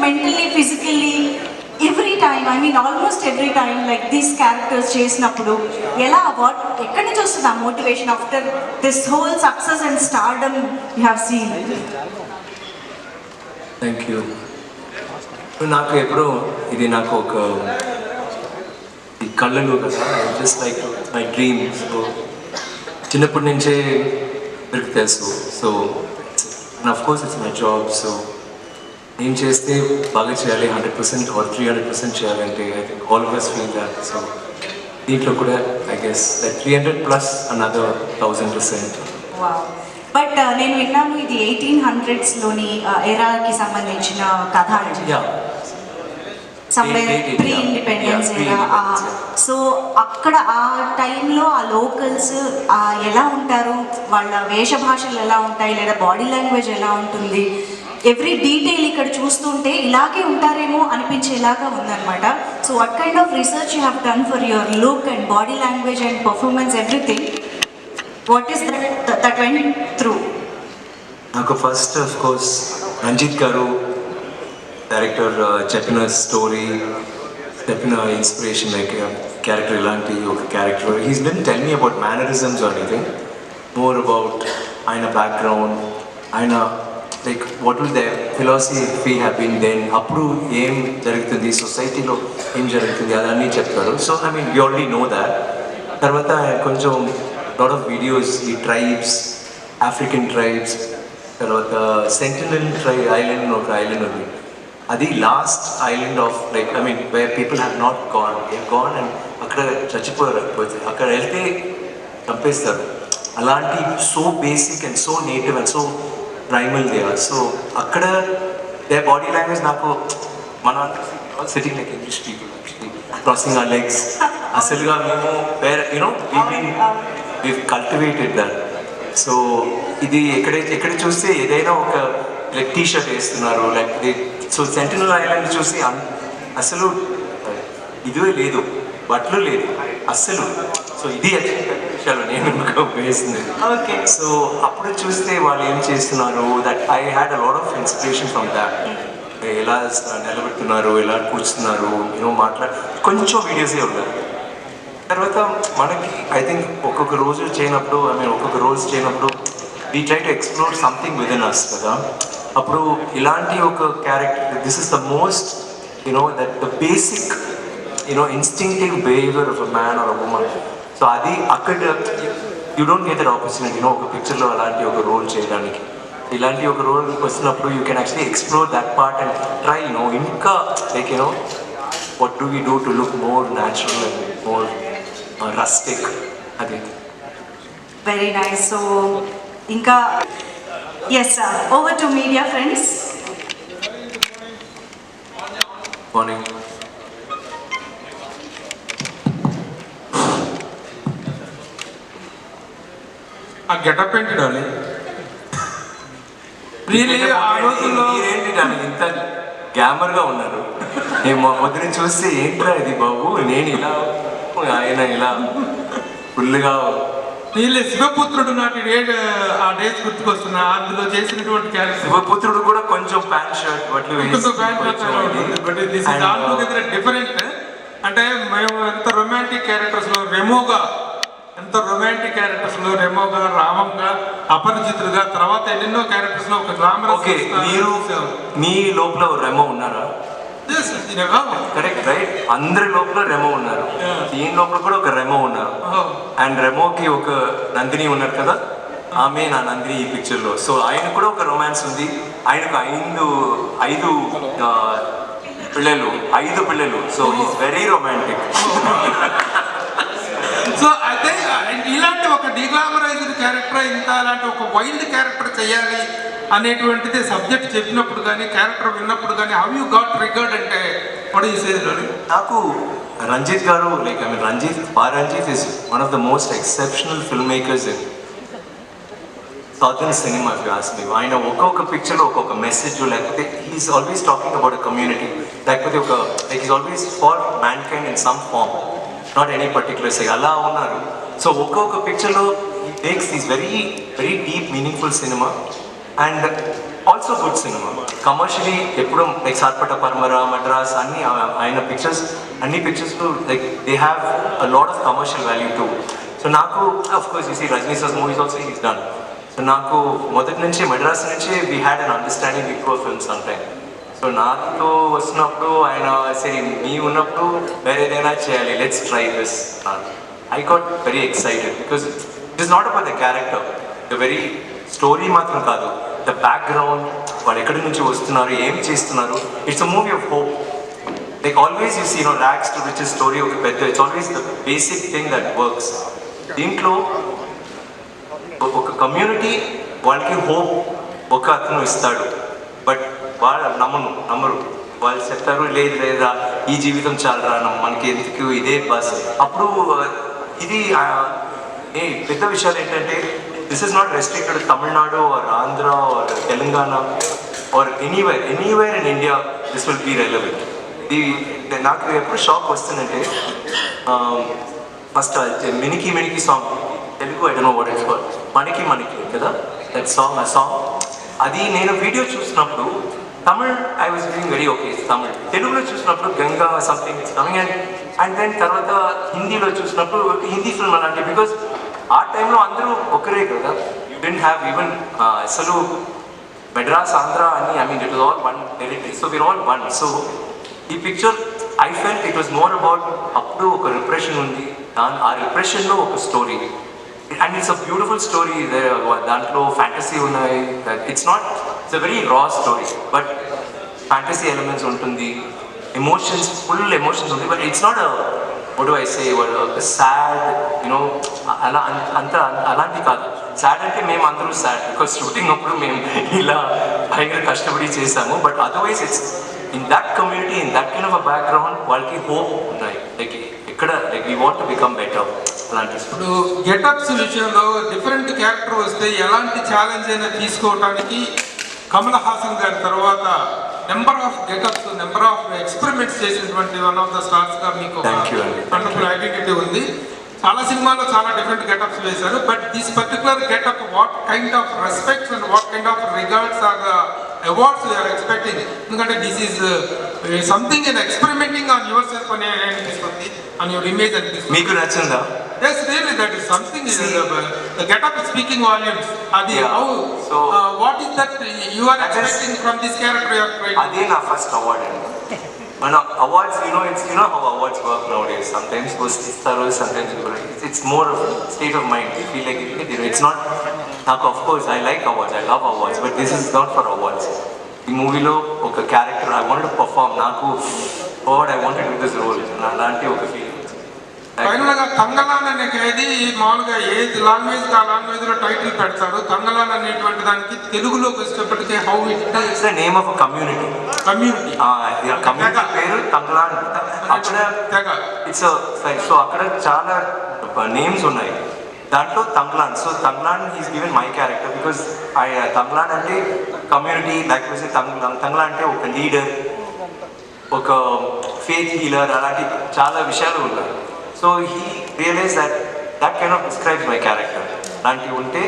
Mentally physically every time, I mean almost every time like these characters చేసినప్పుడు ఎలా what ఎక్కడి నుంచి వస్తుంది ఆ motivation after this whole success and stardom you have seen? Thank you. నాకు ఎప్పుడో ఇది నాకు ఒక ఈ కళ్ళలు కదా, just like my dream. So చిన్నప్పటి నుంచే మీకు తెలుసు. So and of course it's my job. So ఏం చేస్తే బాగా చేయాలి, 100% ఆర్ 300% చేయాలంటే I think all of us feel that. So దీంట్లో కూడా I guess that 300+ another 1000%. But నేను విన్నాను ఇది 1800s ఎరాకి సంబంధించిన కథ అండి. సమ్వేర్ ప్రీ ఇండిపెండెన్స్ ఎరా. సో అక్కడ ఆ టైంలో ఆ లోకల్స్ ఎలా ఉంటారు, వాళ్ళ వేషభాషలు ఎలా ఉంటాయి, లేదా బాడీ లాంగ్వేజ్ ఎలా ఉంటుంది, ఎవ్రీ డీటెయిల్ ఇక్కడ చూస్తుంటే ఇలాగే ఉంటారేమో అనిపించేలాగా ఉందన్నమాట. So what kind of research you have done for your look and body language and performance everything? What is that went through? నాకు ఫస్ట్ ఆఫ్ కోర్స్ రంజిత్ గారు డైరెక్టర్ చెప్పిన స్టోరీ, చెప్పిన ఇన్స్పిరేషన్, లైక్ క్యారెక్టర్ ఇలాంటి ఒక character he's dent tell me about mannerisms or anything, more about ఆయన background, ఆయన like what will the philosophy have been then, అప్పుడు ఏం జరుగుతుంది సొసైటీలో, ఏం జరుగుతుంది అదన్నీ చెప్తారు. So I mean you already know that. తర్వాత కొంచెం లాట్ ఆఫ్ వీడియోస్, ఈ ట్రైబ్స్, ఆఫ్రికన్ ట్రైబ్స్, తర్వాత సెంటినల్ ఐలాండ్ ఒక ఐలాండ్ ఉంది, అది last island of like I mean where people have not gone and అక్కడ చచ్చిపోయారు, అక్కడ వెళ్తే చంపేస్తారు. అలాంటి so basic and so native and so primal they are. So అక్కడ దే బాడీ లాంగ్వేజ్ నాకు మన sitting like English people crossing our legs, అసలుగా మేము where you know we cultivated that. So ఇది ఎక్కడ చూస్తే ఏదైనా ఒక లైక్ టీ షర్ట్ వేస్తున్నారు, లైక్ సో సెంటినల్ ఐలాండ్ చూసి అసలు ఇదే లేదు, బట్టలు లేదు అస్సలు. సో ఇది విషయాలు నేను వేసింది. సో అప్పుడు చూస్తే వాళ్ళు ఏం చేస్తున్నారు, that I had a lot of inspiration from that. ఎలా నిలబెడుతున్నారు, ఎలా కూర్చున్నారు, యూనో కొంచెం వీడియోసే ఉన్నాయి. తర్వాత మనకి ఐ థింక్ ఒక్కొక్క రోజు చేయనప్పుడు, ఐ మీన్ ఒక్కొక్క రోజు చేయనప్పుడు we try to explore something within us కదా. అప్పుడు ఇలాంటి ఒక character, this is the most you know that the basic you know instinctive behaviour of a man or a woman. So అది అక్కడ you don't get that opportunity you know ఒక పిక్చర్లో అలాంటి ఒక రోల్ చేయడానికి. ఇలాంటి ఒక రోల్ వచ్చినప్పుడు you can actually explore that part and try you know ఇంకా like you know what do we do to look more natural and more rustic? Adi very nice. So inka yes sir, over to media friends. Morning. ఆ getup ఏంటి Dolly? Really ఆ రోజుల్లో ఏంటి డాలి ఇంత గ్లామర్గా ఉన్నారు? నేను మా పొద్దున చూస్తే ఏంట్రా ఇది బాబు, నేను ఇలా ఆయన ఇలా ఫుల్గా. వీళ్ళే శివపుత్రుడు నాటి ఆ డేస్ గుర్తుకొస్తున్నా, అందులో చేసినటువంటి క్యారెక్టర్. శివపుత్రుడు కూడా కొంచెం ప్యాంట్ షర్ట్ బట్లు డిఫరెంట్. అంటే మేము ఎంత రొమాంటిక్ క్యారెక్టర్స్లో రెమోగా, రామంగా, అపరిచితుడుగా, తర్వాత ఎన్నెన్నో క్యారెక్టర్స్ లో ఒక గ్లామర్. ఓకే, మీరు మీ లోపల రెమో ఉన్నారా? కరెక్ట్ రైట్, అందరి లోపల రెమో ఉన్నారు. దీని లోపల కూడా ఒక రెమో ఉన్నారు. అండ్ రెమోకి ఒక నందిని ఉన్నారు కదా, ఆమె నా నందిని ఈ పిక్చర్ లో. సో ఆయన కూడా ఒక రొమాన్స్ ఉంది. ఆయనకు ఐదు పిల్లలు. So is very romantic. So అయితే ఇలాంటి ఒక డిగ్లామరైజ్డ్ క్యారెక్టర్, ఇంత అలాంటి ఒక వైల్డ్ క్యారెక్టర్ చేయాలి అనేటువంటిది సబ్జెక్ట్ చెప్పినప్పుడు కానీ, క్యారెక్టర్ విన్నప్పుడు కానీ, హౌ యూ గాట్ ట్రిగర్డ్ అంటే వాట్ యు సే? నాకు Ranjith garu, like I mean Ranjith is one of the most exceptional film makers in southern cinema. If you ask me, ఆయన ఒక్కొక్క పిక్చర్లో ఒక్కొక్క మెసేజ్, లేకపోతే he's always talking about a community, లేకపోతే ఒక like is always for mankind in some form, not any particular సై అలా ఉన్నారు. సో ఒక్కొక్క పిక్చర్లో he takes this very very deep meaningful cinema. And also good cinema. Commercially ఎప్పుడు like Sarpatta Parambarai Madras అన్ని ఆయన పిక్చర్స్ అన్ని పిక్చర్స్లో like they have a lot of commercial value too. So నాకు of course you see Rajini sir movies also is done. So నాకు మొదటి నుంచి మద్రాస్ నుంచి we had an understanding before films అంటే. సో నాతో వస్తున్నప్పుడు ఆయన సరే మీ ఉన్నప్పుడు వేరే ఏదైనా చేయాలి, let's try this. I got very excited because it is not about the character, the very story మాత్రం కాదు, ద బ్యాక్గ్రౌండ్, వాళ్ళు ఎక్కడి నుంచి వస్తున్నారు, ఏం చేస్తున్నారు. It's a movie of hope. Like always you see rags to riches story ఒక పెద్ద, it's always the basic thing that works. దీంట్లో ఒక కమ్యూనిటీ వాళ్ళకి హోప్ ఒక అతను ఇస్తాడు, బట్ వాళ్ళు నమ్మరు. వాళ్ళు చెప్తారు లేదు లేదా ఈ జీవితం చాలరా, మనకి ఎందుకు ఇదే బస్. అప్పుడు ఇది పెద్ద విషయాలు ఏంటంటే this is not restricted Tamil Nadu or Andhra or Telangana or anywhere in India this will be relevant. ఇది నాకు ఎప్పుడు షాక్ వస్తుందంటే ఫస్ట్ మినికి song Telugu, I don't know what it's called, మనకి కదా దట్ సాంగ్, ఆ సాంగ్ అది నేను వీడియో చూసినప్పుడు Tamil I was doing very okay Tamil. తెలుగులో చూసినప్పుడు Ganga something it's coming and then తర్వాత హిందీలో చూసినప్పుడు హిందీ ఫిల్మ్ అలాంటి. బికాజ్ ఆ టైంలో అందరూ ఒకరే కదా, యూ డెంట్ హ్యావ్ ఈవెన్ అసలు మెడ్రాస్ ఆంధ్ర అని, I mean it was all one territory. So we're all one. So ఈ picture I felt it was more about అప్పుడు ఒక రిప్రెషన్ ఉంది, ఆ రిప్రెషన్లో ఒక story. And it's a beautiful story. దాంట్లో ఫ్యాంటసీ ఉన్నాయి. It's a very raw story, but fantasy elements ఉంటుంది, ఎమోషన్స్, ఫుల్ ఎమోషన్స్ ఉంది. But it's not what do I say, sad, you know, అలాంటి కాదు. సాడ్ అంటే మేము అందరూ సాడ్ బికాస్ షూటింగ్ అప్పుడు మేము ఇలా భయంకర కష్టపడి చేసాము. But otherwise it's in that community, in that kind of a background వాళ్ళకి హోప్ ఉన్నాయి. లైక్ ఇక్కడ like we want to become better అలాంటి. ఇప్పుడు గెటప్స్ విషయంలో డిఫరెంట్ క్యారెక్టర్ వస్తే ఎలాంటి ఛాలెంజ్ అయినా తీసుకోవడానికి కమల్ హాసన్ గారి తర్వాత number of getups, number of experiments చేసినటువంటి వన్ ఆఫ్ ద స్టార్స్గా మీకు వండర్ఫుల్ ఐడెంటిటీ ఉంది. చాలా సినిమాల్లో చాలా డిఫరెంట్ గెటప్స్ వేశారు. But this particular getup, what kind of respects and what kind of regards are the awards you're expecting? ఎందుకంటే this is something in experimenting on yourself అని అనిపిస్తుంది, ఆన్ యువర్ ఇమేజ్ అనిపిస్తుంది. మీకు నచ్చిందా? Yes, really, that is something. The get-up is speaking volumes. Adi, yeah. How? So, what is that you are expecting from this character you are playing? Adi na first award. When awards, you know how awards work nowadays. Sometimes goes istaru, sometimes it's more of state of mind. You feel like it's not. Of course, I like awards. I love awards, but this is not for awards. In movie lo oka character I wanted to perform. Naku, God, I wanted to do this role. Nalanti oka feeling. ఫైనల్గా తంగలాన్ అనేది మామూలుగా ఏ language ఆ లాంగ్వేజ్లో title పెడతారు. తంగలాన్ అనేటువంటి దానికి తెలుగులోకి వచ్చేటప్పటికే how it's the name of community పేరు తంగలాన్. అక్కడ ఇట్స్ సో అక్కడ చాలా నేమ్స్ ఉన్నాయి, దాంట్లో Thangalaan. So Thangalaan is given my character because Thangalaan అంటే కమ్యూనిటీ, లేకపోతే తంగ్లాన్ అంటే ఒక లీడర్, ఒక ఫేత్ హీలర్, అలాంటి చాలా విషయాలు ఉన్నాయి. So he realize that kind of describes my character. అలాంటివి ఉంటే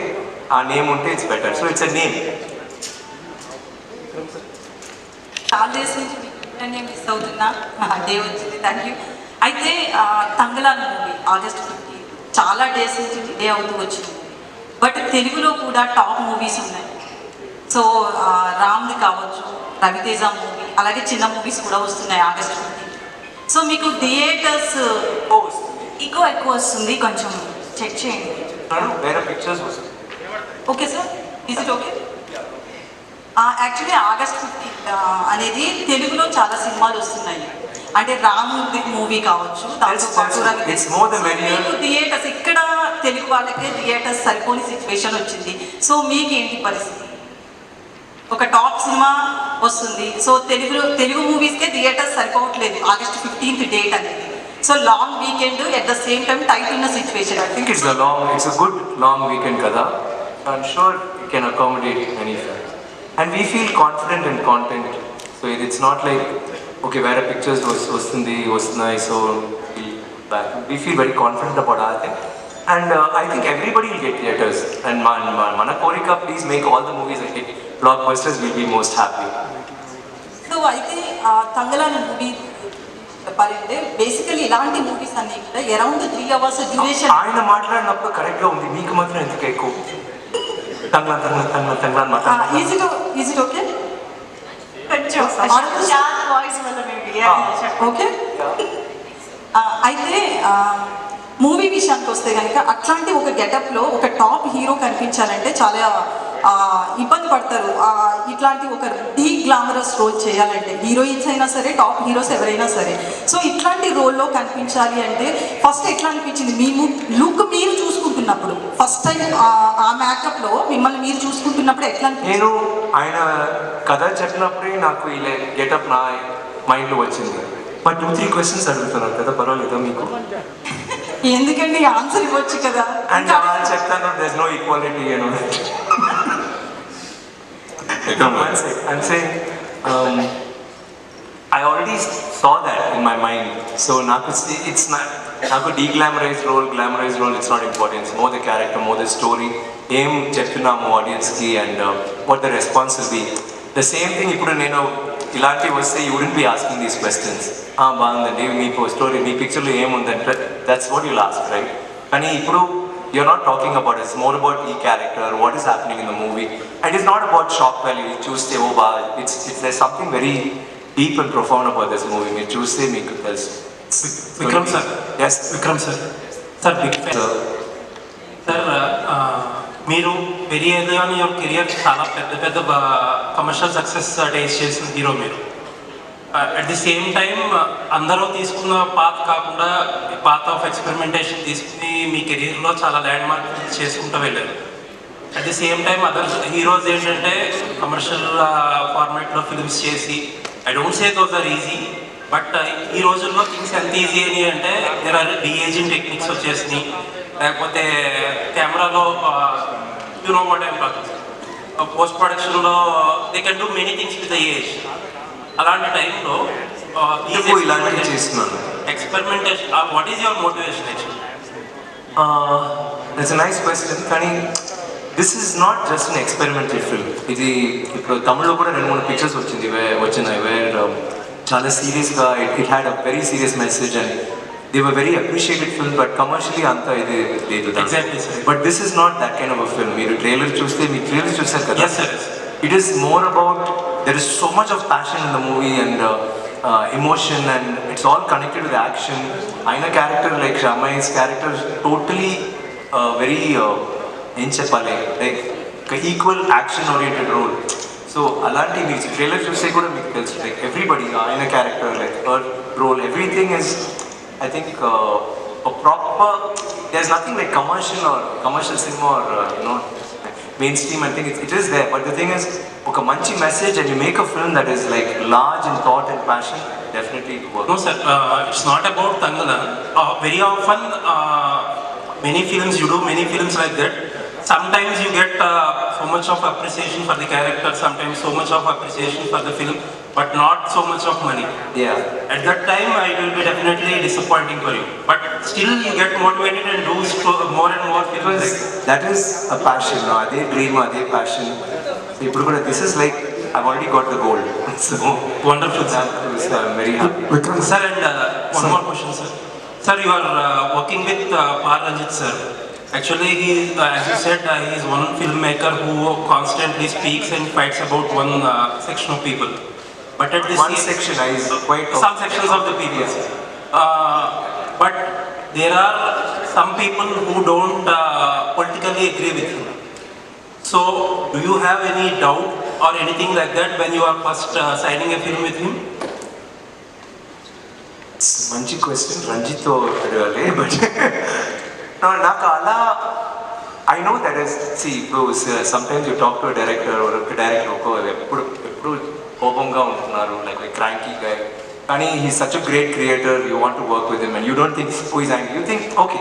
ఆ నేమ్ ఉంటే it's better. So it's a name. చాలా డేస్ నుంచి నేను మిస్ అవుతున్నా, డే వచ్చింది, థ్యాంక్ యూ. అయితే తంగలాన్ మూవీ ఆగస్ట్ 15 చాలా డేస్ నుంచి డే అవుతూ వచ్చింది. బట్ తెలుగులో కూడా టాప్ మూవీస్ ఉన్నాయి. సో రామ్ది కావచ్చు, రవితేజ మూవీ, అలాగే చిన్న మూవీస్ కూడా వస్తున్నాయి ఆగస్ట్ 15. సో మీకు థియేటర్స్ ఇంకో ఎక్కువ వస్తుంది, కొంచెం చెక్ చేయండి. వేరే పిక్చర్స్ వస్తుంది. Okay sir, is it okay? Actually August 15 అనేది తెలుగులో చాలా సినిమాలు వస్తున్నాయి. అంటే రామ్ మూవీ కావచ్చు, దాంతో థియేటర్స్ ఇక్కడ తెలుగు వాళ్ళకే థియేటర్స్ సరిపోని సిచ్యువేషన్ వచ్చింది. సో మీకేంటి పరిస్థితి? ఒక టాప్ సినిమా వస్తుంది, సో తెలుగు మూవీస్కే థియేటర్స్ సరిపోవట్లేదు ఆగస్ట్ 15 డేట్ అనేది. So long weekend at the same time tight ఉన్న situation. I think it's a good long weekend కదా. I'm sure it can accommodate any films. And we feel confident and content. So it's not like, okay, where pictures వస్తున్నాయి, so we feel very confident about our thing. And I think everybody will get theatres. And mana korika, please make all the movies a hit. blockbusters, we'll be most happy. So అయితే తంగల్ అనే movie చెప్పాలంటే basically ఇలాంటి movies అన్ని కూడా around 3 hours duration. ఆయన మాట్లాడినప్పుడు కరెక్ట్గా ఉంది, మీకు మాత్రం ఎందుకు ఎక్కువ తంగ్లా ఈజ్ ఇట్ ఓకే? కొంచెం షార్ప్ వాయిస్ వల్ల మేబీ ఓకే. అయితే మూవీ విషయానికి వస్తే కనుక అట్లాంటి ఒక గెటప్లో ఒక టాప్ హీరో కనిపించాలంటే చాలా ఇబ్బంది పడతారు. ఇట్లాంటి ఒక డీ గ్లామరస్ రోల్ చేయాలంటే హీరోయిన్స్ అయినా సరే, టాప్ హీరోస్ ఎవరైనా సరే. సో ఇట్లాంటి రోల్లో కనిపించాలి అంటే ఫస్ట్ ఎట్లా అనిపించింది మీ లుక్ మీరు చూసుకుంటున్నప్పుడు? ఫస్ట్ టైం ఆ మేకప్లో మిమ్మల్ని మీరు చూసుకుంటున్నప్పుడు ఎట్లా అనిపించింది? నేను ఆయన కథ చెప్పినప్పుడే నాకు ఇలా గెటప్ నా మైండ్లో వచ్చింది. బట్ 2-3 questions అడుగుతున్నాను కదా, పర్వాలేదా మీకు? ఎందుకండి ఆన్సర్ ఇవ్వచ్చు కదా. అండ్ వాళ్ళు చెప్తాను there's no equality, you know. I'm saying I already saw that in my mind. So it's not నాకు deglamorized role, glamorized role, it's not important. It's more the character, more the story. ఏం చెప్తున్నాము ఆడియన్స్కి and what the response will be. The same thing ఇప్పుడు నేను ఇలాంటివి వస్తే you wouldn't be asking these questions. బాగుందండి మీ story, మీ పిక్చర్లో ఏముందంటే that's what you'll ask, right? కానీ ఇప్పుడు you're not talking about it. It's more about the character, what is happening in the movie. And it's not about shock value. చూస్తే there's something very deep and profound about this movie. మీరు చూస్తే మీకు తెలుసు. Vikram sir. Yes. Vikram sir. Sir big fan sir. మీరు very early on your career చాలా పెద్ద commercial success taste చేసిన hero మీరు. అట్ ది సేమ్ టైం అందరూ తీసుకున్న పాత్ కాకుండా పాత్ ఆఫ్ ఎక్స్పెరిమెంటేషన్ తీసుకుని మీ కెరీర్లో చాలా ల్యాండ్ మార్క్ చేసుకుంటూ వెళ్ళారు. At the same time other heroes ఏంటంటే కమర్షియల్ ఫార్మాట్లో ఫిల్మ్స్ చేసి, I don't say those are easy, but ఈ రోజుల్లో థింగ్స్ ఎంత ఈజీ అని అంటే దేర్ ఆర్ డిఏజింగ్ టెక్నిక్స్ వచ్చేసినాయి. లేకపోతే కెమెరాలో know what I'm talking, post ప్రొడక్షన్లో they can do many things with the age. అలాంటి టైంలో ఇలాంటివి చేస్తున్నాను. Experimentation, what is your motivation actually? That's a nice question. కానీ this is not just an experimental film. ఇది ఇప్పుడు తమిళ్లో కూడా 2-3 పిక్చర్స్ వచ్చినాయి వేర్ చాలా సీరియస్గా it had a very serious message and they were very appreciated film. But commercially అంతా ఇది లేదు. Exactly, sir. But this is not that kind of a film. మీరు ట్రైలర్ చూస్తారు కదా. Yes, sir. It is more about, there is so much of passion in the movie and emotion, and it's all connected with action. Aina character, like Shamai's character, totally very em cheppali, like equal action oriented role. So alanti means trailer chuste kuda meeku telusu, like everybody Aina character, like her role, everything is, I think a proper, there's nothing like commercial cinema or mainstream. I think it is there, but the thing is, oka manchi message and you make a film that is like large in thought and passion, definitely it works. No sir, it's not about Tangala. Very often many films you do many films like that. Sometimes you get so much of appreciation for the character, sometimes so much of appreciation for the film, but not so much of money. Yeah. At that time it will be definitely disappointing for you, but still you get motivated and do more and more films. Because that is a passion, no? Ade dream, ade passion. Ippudu kuda this is like I've already got the goal. So Wonderful sir. I'm very happy. Vikram sir, and one more question sir. Sir, you are working with Ranjit sir. Actually, he is, as you said, he is one filmmaker who constantly speaks and fights about one section of people. But at this One section, I is quite some sections of the people. But there are some people who don't politically agree with him. So, do you have any doubt or anything like that when you are first signing a film with him? మంచి question రంజిత్తో అడగాలి. But నాకు అలా I know that is see ఇప్పుడు sometimes you talk to director ఎప్పుడు కోపంగా ఉంటున్నారు, like క్రాంకీగా. కానీ he such a great creator, you want to work with him and you don't think who is angry, you think okay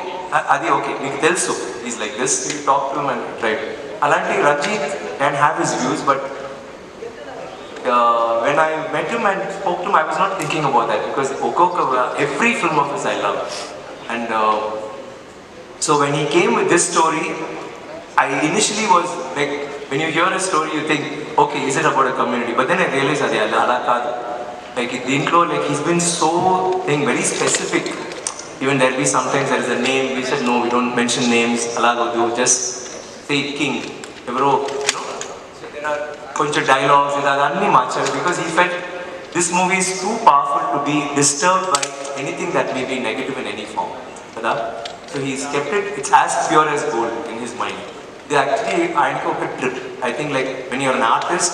అది okay మీకు తెలుసు is like this, you talk to him and right. అలాంటి Ranjith can have his views, but when I met him and spoke to him, I was not thinking about that because every film of his I love. And so when he came with this story, I initially was like, when you hear a story, you think, okay, is it about a community? But then I realized that ala kaadu. Like Dintlo, like he's been so very specific. Even there'll be sometimes there is a name. We said no, we don't mention names. Alagodu, just say king. Evro, you know. So there are bunch of dialogues with Adani Machar because he felt this movie is too powerful to be disturbed by anything that may be negative in any form. So he's kept it. It's as pure as gold in his mind. They actually ఆయనకు ఒక trip. I think like when you're an artist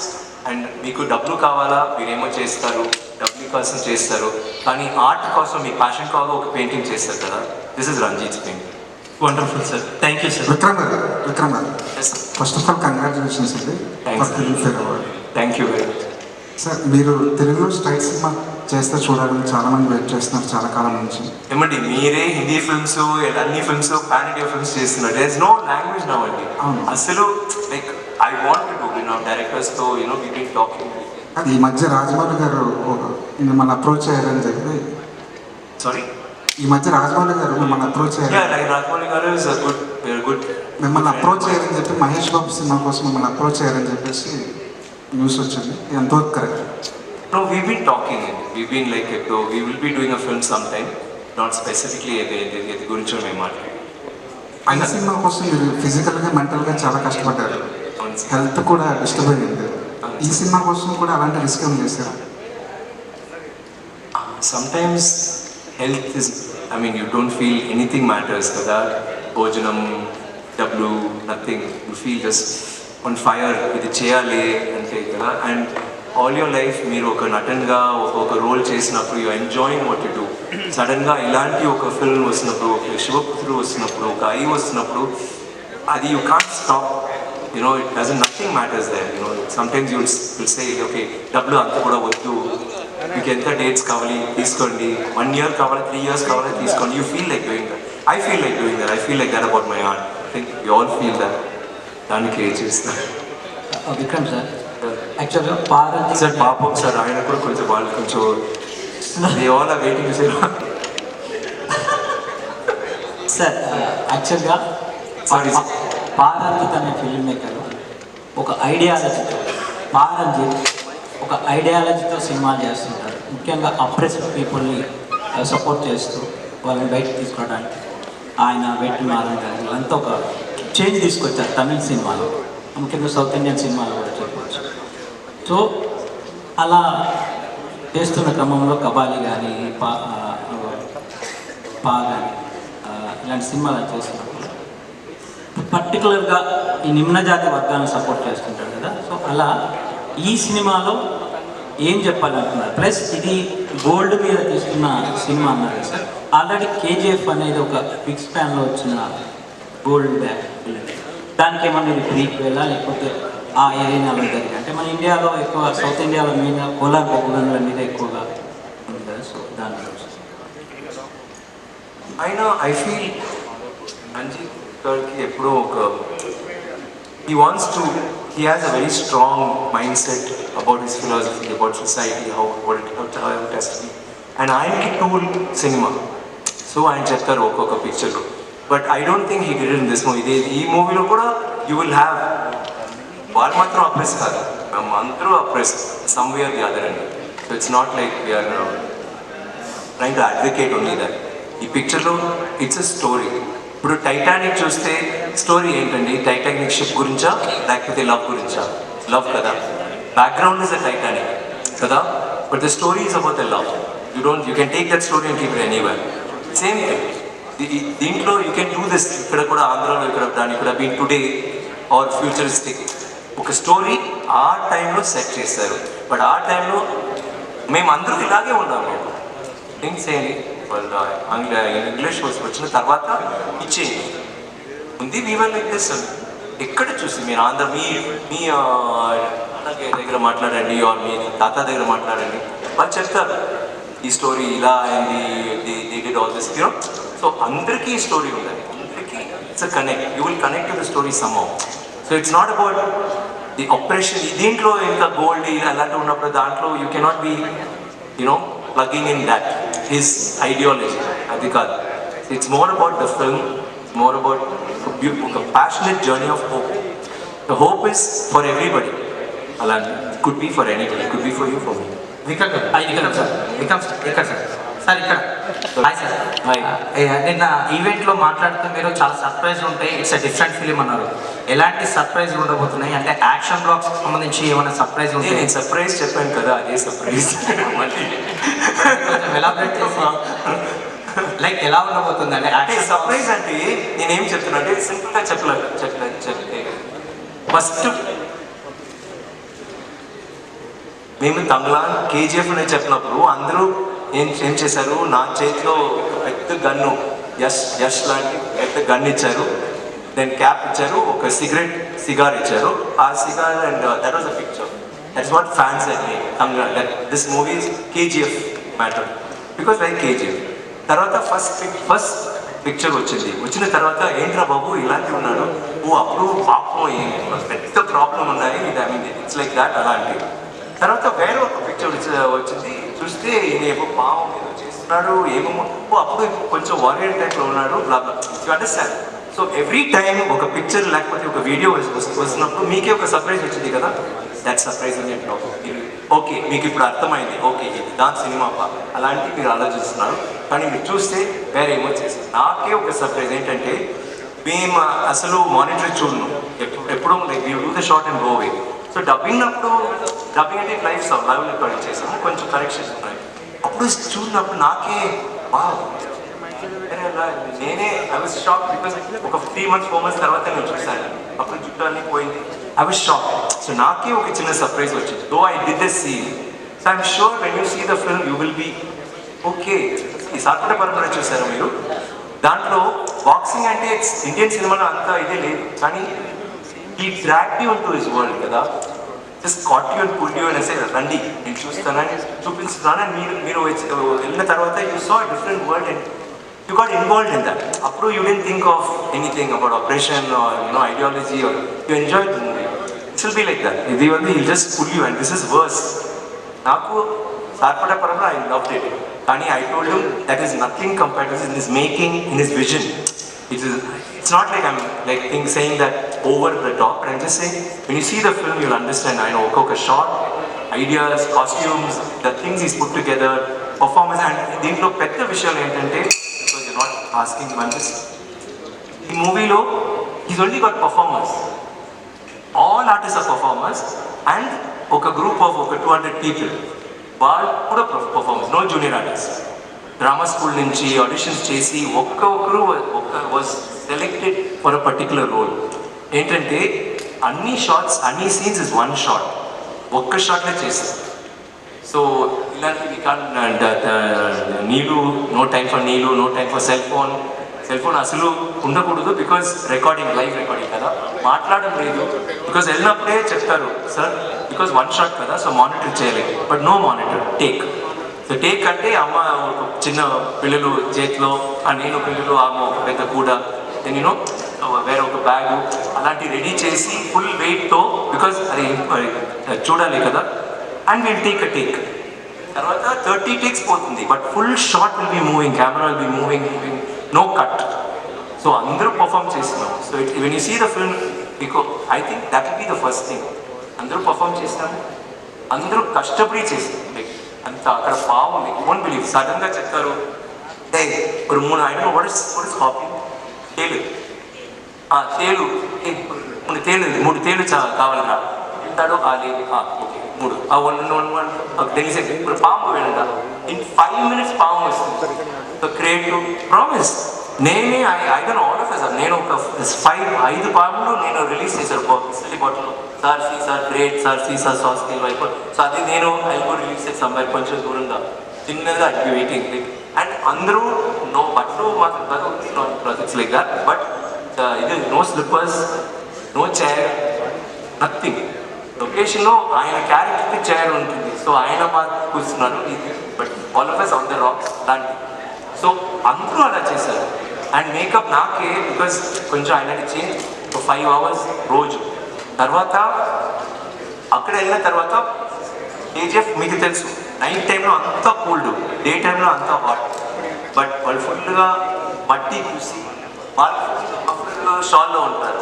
and మీకు డబ్బులు కావాలా మీరేమో చేస్తారు, డబ్బులు కోసం చేస్తారు, కానీ ఆర్ట్ కోసం మీ ప్యాషన్ కావాలో ఒక పెయింటింగ్ చేస్తారు కదా. This is Ranjith painting. Wonderful sir, thank you sir. Vikram గారు ఫస్ట్ ఆఫ్ ఆల్ కంగ్రాచులేషన్స్ అండి for Filmfare award. Thank you very much sir. మీరు తెలుగులో స్టైల్ సినిమా చేస్తే చూడాలని చాలా మంది వెయిట్ చేస్తున్నారు చాలా కాలం నుంచి. ఏమండి మీరే హిందీ ఫిల్మ్స్ అన్ని ఫిల్మ్స్ పాన్ ఇండియా ఫిల్మ్స్ చేస్తున్నారు. There is no language now అండి. అసలు like I want to do directors తో వి బీన్ టాకింగ్. ఈ మధ్య రాజమౌళి గారు మిమ్మల్ని అప్రోచ్ అయ్యారని చెప్పి. సారీ, ఈ మధ్య రాజమౌళి గారు మిమ్మల్ని అప్రోచ్ అయ్యారు. రాజమౌళి గారు ఇస్ గుడ్. మిమ్మల్ని అప్రోచ్ అయ్యారని చెప్పి మహేష్ బాబు సినిమా కోసం మిమ్మల్ని అప్రోచ్ అయ్యారని చెప్పేసి న్యూస్ వచ్చింది. ఎంతవరకు correct? No, we've been talking. We've been like, we will be doing a film sometime. Not specifically the గురించి మేము మాట్లాడాం. ఈ సినిమా కోసం మీరు ఫిజికల్గా మెంటల్గా చాలా కష్టపడ్డారు. హెల్త్ కూడా డిస్టర్బ్ అయ్యింది. ఈ సినిమా కోసం కూడా అలాంటి రిస్క్ ఏం చేశారు? Sometimes health is, I mean, you don't feel anything matters కదా. భోజనం, డబ్బులు, nothing. You feel just on fire. ఇది చేయాలి అంటే కదా. అండ్ ఆల్ యువర్ లైఫ్ మీరు ఒక నటనగా ఒక రోల్ చేసినప్పుడు you enjoying what you do. సడన్గా ఇలాంటి ఒక ఫిల్మ్ వస్తున్నప్పుడు, ఒక శివపుత్రుడు వస్తున్నప్పుడు, ఒక ఐ వస్తున్నప్పుడు అది you can't stop. It doesn't nothing matters there. Sometimes you will say okay డబ్బులు అంత కూడా వద్దు, మీకు ఎంత డేట్స్ కావాలి తీసుకోండి, 1 year కావాలి, 3 years కావాలి తీసుకోండి. You feel like doing that. I feel like doing that. I feel like that about my art. I think you all feel that. దానికి చేస్తాను. విక్రమ్ సార్, యాక్చువల్గా పార్వతి సార్ పాపం సార్ ఆయన కూడా కొంచెం వాళ్ళు కొంచెం all are waiting to say. Sir actually sorry Paranjith అనే ఫిల్మ్ మేకర్ ఒక ఐడియాలజీతో ఒక ఐడియాలజీతో సినిమాలు చేస్తుంటారు. ముఖ్యంగా అప్రెస్డ్ పీపుల్ని సపోర్ట్ చేస్తూ వాళ్ళని బయటకు తీసుకోవడానికి ఆయన వెట్టి మారన్ గారు వీళ్ళంతా ఒక చేంజ్ తీసుకొచ్చారు తమిళ సినిమాలో, ముఖ్యంగా సౌత్ ఇండియన్ సినిమాలో కూడా చెప్పవచ్చు. సో అలా చేస్తున్న క్రమంలో కబాలి కానీ పా కానీ ఇలాంటి సినిమాలు చేస్తున్నప్పుడు పర్టికులర్గా ఈ నిమ్న జాతి వర్గాలను సపోర్ట్ చేస్తుంటారు కదా. సో అలా ఈ సినిమాలో ఏం చెప్పాలంటున్నారు? ప్లస్ ఇది గోల్డ్ మీద తీసుకున్న సినిమా అన్నారు కదా సార్. ఆల్రెడీ కేజీఎఫ్ అనేది ఒక బిగ్ స్పాన్లో వచ్చిన గోల్డ్ బ్యాక్, దానికి ఏమన్నా ఇది ప్రీక్వెలా లేకపోతే ఆ ఏరియాలో జరిగింది అంటే మన ఇండియాలో ఎక్కువ సౌత్ ఇండియాలో మీద కోలార్ బొగ్గుల మీద ఎక్కువగా ఉంది కదా. సో దాని గురించి అయినా ఐ ఫీల్ రంజిత్ గారికి ఎప్పుడో ఒక he has a very strong mindset about his philosophy, about society, how it has to be. And ఆయనకి టూల్ సినిమా. సో ఆయన చెప్తారు ఒక్కొక్క పిక్చర్లో. But I don't think he did in this movie. ఈ మూవీలో కూడా యూ విల్ హ్యావ్ వాళ్ళు మాత్రం అప్రెస్ కాదు, మేము అందరూ oppress some way or the other అండి. So it's not like we're trying to advocate only that. ఈ పిక్చర్లో ఇట్స్ ఎ స్టోరీ. ఇప్పుడు టైటానిక్ చూస్తే స్టోరీ ఏంటండి? టైటానిక్ షిప్ గురించా లేకపోతే లవ్ గురించా? లవ్ కదా. బ్యాక్గ్రౌండ్ ఇస్ అ టైటానిక్ కదా. But the story is about the love. You can take that story and keep it anywhere. Same దీంట్లో యూ కెన్ డూ దిస్. ఇక్కడ కూడా ఆంధ్రాలో ఇక్కడ దాని కూడా బీన్ టుడే ఆర్ ఫ్యూచరిస్టిక్ ఒక స్టోరీ ఆ టైంలో సెట్ చేస్తారు. బట్ ఆ టైంలో మేము అందరూ ఇలాగే ఉన్నాము. థింగ్స్ ఏంటి వాళ్ళు ఇంగ్లీష్ వచ్చిన తర్వాత ఇచ్చేయండి ఉంది. Weaver like this. ఎక్కడ చూసి మీరు ఆంధ్ర మీ దగ్గర మాట్లాడండి ఆర్ మీ తాత దగ్గర మాట్లాడండి, వాళ్ళు చెప్తారు ఈ స్టోరీ ఇలా అయింది, they did all this. So అందరికీ ఈ స్టోరీ ఉండాలి, అందరికీ it's a connect. You will connect to the story somehow. So it's not about the operation. దీంట్లో ఇంకా గోల్డ్ అలాంటివి ఉన్నప్పుడు దాంట్లో you cannot be plugging in that his ideology. అది కాదు. It's more about the film more about ఒక passionate journey of hope. The hope is for everybody. అలాంటి could be for anybody, could be for you, for me. Vikram sir, Vikram sir ఇక్కడ sir ఇక్కడ hi sir. Hi. నిన్న ఈవెంట్లో మాట్లాడుతూ మీరు చాలా surprise ఉంటాయి, ఇట్స్ అ డిఫరెంట్ ఫిలిం అన్నారు. ఎలాంటి సర్ప్రైజ్ ఉండబోతున్నాయి అంటే యాక్షన్ బ్లాక్స్ సంబంధించి ఏమైనా సర్ప్రైజ్ ఉంటాయి? నేను సర్ప్రైజ్ చెప్పాను కదా, అదే సర్ప్రైజ్. మళ్ళీ కొంచెం ఎలాబరేట్ చేసి లైక్ ఎలా ఉండబోతుంది అంటే యాక్షన్ సర్ప్రైజ్ అంటే నేనేం చెప్తున్నా అంటే సింపుల్గా చెప్తే ఫస్ట్ మేము తమిళాన్ కేజీఎఫ్ అని చెప్పినప్పుడు అందరూ ఏం చేశారు, నా చేతిలో ఒక పెద్ద గన్ను యష్ లాంటి పెద్ద గన్ ఇచ్చారు, దెన్ క్యాప్ ఇచ్చారు, ఒక సిగార్ ఇచ్చారు. ఆ cigar and that was a picture. That's what fans అని Tamil this movie KGF matter because like KGF. తర్వాత ఫస్ట్ పిక్చర్ వచ్చిన తర్వాత ఏంట్రా బాబు ఇలాంటివి ఉన్నాడు, అప్పుడు పాపం పెద్ద ప్రాబ్లం ఉన్నాయి, ఇది I mean it's like that అలాంటి. తర్వాత వేరే ఒక పిక్చర్ వచ్చింది, చూస్తే ఈయన ఏమో పావం ఏదో చేస్తున్నాడు, ఏమో అప్పుడు కొంచెం వారియర్ టైప్లో ఉన్నాడు, you understand. So every time ఒక పిక్చర్ లేకపోతే ఒక వీడియో వస్తున్నప్పుడు మీకే ఒక సర్ప్రైజ్ వచ్చింది కదా, దట్ సర్ప్రైజ్ అని చెప్పిన ఓకే మీకు ఇప్పుడు అర్థమైంది, ఓకే ఇది దాని సినిమా అలాంటి మీరు ఆలోచిస్తున్నారు. కానీ మీరు చూస్తే వేరే ఏమో చేస్తారు. నాకే ఒక సర్ప్రైజ్ ఏంటంటే మేము అసలు మానిటర్ చూడను, ఎప్పుడూ like you do the short and go away. So dubbing అంటే లైవ్ రికార్డింగ్ చేసాము, కొంచెం కరెక్షన్స్ ఉన్నాయి. అప్పుడు చూసినప్పుడు నాకే నేనే ఐ వాజ్ షాక్ బికాస్ ఒక 3 months 4 months తర్వాత నేను చూశాను, అప్పుడు చుట్టూ అన్నీ పోయింది. I was shock. సో నాకే ఒక చిన్న సర్ప్రైజ్ వచ్చింది, though I did the scene. So I'm sure when you see the film you will be okay. ఈ సాత్విక పరంపర చూసారు మీరు, దాంట్లో బాక్సింగ్ అంటే ఇండియన్ సినిమాలో అంతా ఇదే లేదు, కానీ ఈ drag you to his world కదా, just caught you and pull you అని సే రండి నేను చూస్తానని చూపిస్తున్నాను. అండ్ మీరు వెళ్ళిన తర్వాత you saw different world and you got involved in that. Apro you didn't think of anything about operation or ideology, or you enjoyed the movie. It will be like that. He'll just pull you, and this is worse. Naku Sarpada Paramra, I loved it. Kani I told him that is nothing compared to his making, in his vision. It's not like I'm saying that over the top, but I'm just saying when you see the film you'll understand. I know Oka shot, ideas, costumes, the things he's put together, performance, and deentlo pedda vishayam entante because you're not asking him, just in movie lo he's only got performers. All artists are performers, and oka group of 200 people వాళ్ళు కూడా performers, no junior artists. Drama school నుంచి auditions చేసి ఒక్కొక్కరు was selected for a particular role. ఏంటంటే అన్ని shorts అన్ని scenes is one shot, ఒక్క షాట్లే చేస్తారు. సో ఇలాంటివి నీళ్ళు, నో టైం ఫర్ నీళ్ళు, no time for cell phone అసలు ఉండకూడదు బికాజ్ రికార్డింగ్, లైవ్ రికార్డింగ్ కదా, మాట్లాడడం లేదు. బికాజ్ వెళ్ళినప్పుడే చెప్తారు సార్ బికాజ్ వన్ షాట్ కదా, సో మానిటర్ చేయాలి, but no monitor, take. So take అంటే అమ్మ చిన్న పిల్లలు చేతిలో, నేను పిల్లలు, అమ్మ ఒక పెద్ద కూడ, నేను వేరే ఒక బ్యాగు అలాంటి రెడీ చేసి ఫుల్ వెయిట్తో, బికాజ్ అది చూడాలి కదా, and will take a take. తర్వాత 30 takes పోతుంది, but full shot will be moving, camera will be moving, no cut. So అందరూ పర్ఫామ్ చేస్తున్నాం. So when you see the film I think that will be the first thing. అందరూ perform చేస్తాము, అందరూ కష్టపడి చేస్తాం. అంత అక్కడ పావం ఓన్ బిలీవ్ సడన్గా చెప్తారు ఒక 3 I don't know what is hopping, తేలు తేలు 3 తేలు కావాలరా అంటాడు. లేదు ఓకే 3 1 తెలిసే ఇప్పుడు పాము వెళ్ళండా ఇన్ 5 minutes పాము వస్తుంది. So creative promise. నేనే I don't know all of sir, నేను ఒక 5 పాములు నేను రిలీజ్ చేశాను silly bottle. Sir see sir great sir, see sir sauce అయిపోయి. సో అది నేను ఐదు రిలీజ్ చేసి అమ్మాయి కొంచెం దూరంగా చిన్నగా అడ్డు వెయిటింగ్. అండ్ అందరూ నో బట్టలు మాత్రం ప్రాజెక్ట్స్ లైక్ దట్, బట్ ఇది no slippers, no chair, nothing. లొకేషన్లో ఆయన క్యారెక్టర్కి చైర్ ఉంటుంది, సో ఆయన మాకు కూర్చున్నారు, but all of us on the rocks లాంటి. సో అందరూ అలా చేశారు. అండ్ మేకప్ నాకే, బికాజ్ కొంచెం ఆయన చేంజ్ ఒక 5 hours రోజు. తర్వాత అక్కడ వెళ్ళిన తర్వాత కేజీఎఫ్ మీకు తెలుసు, నైట్ టైంలో అంతా కోల్డ్, డే టైంలో అంతా హాట్, బట్ వాళ్ళు ఫుల్గా మట్టి పూసి వాళ్ళు షాల్లో ఉంటారు.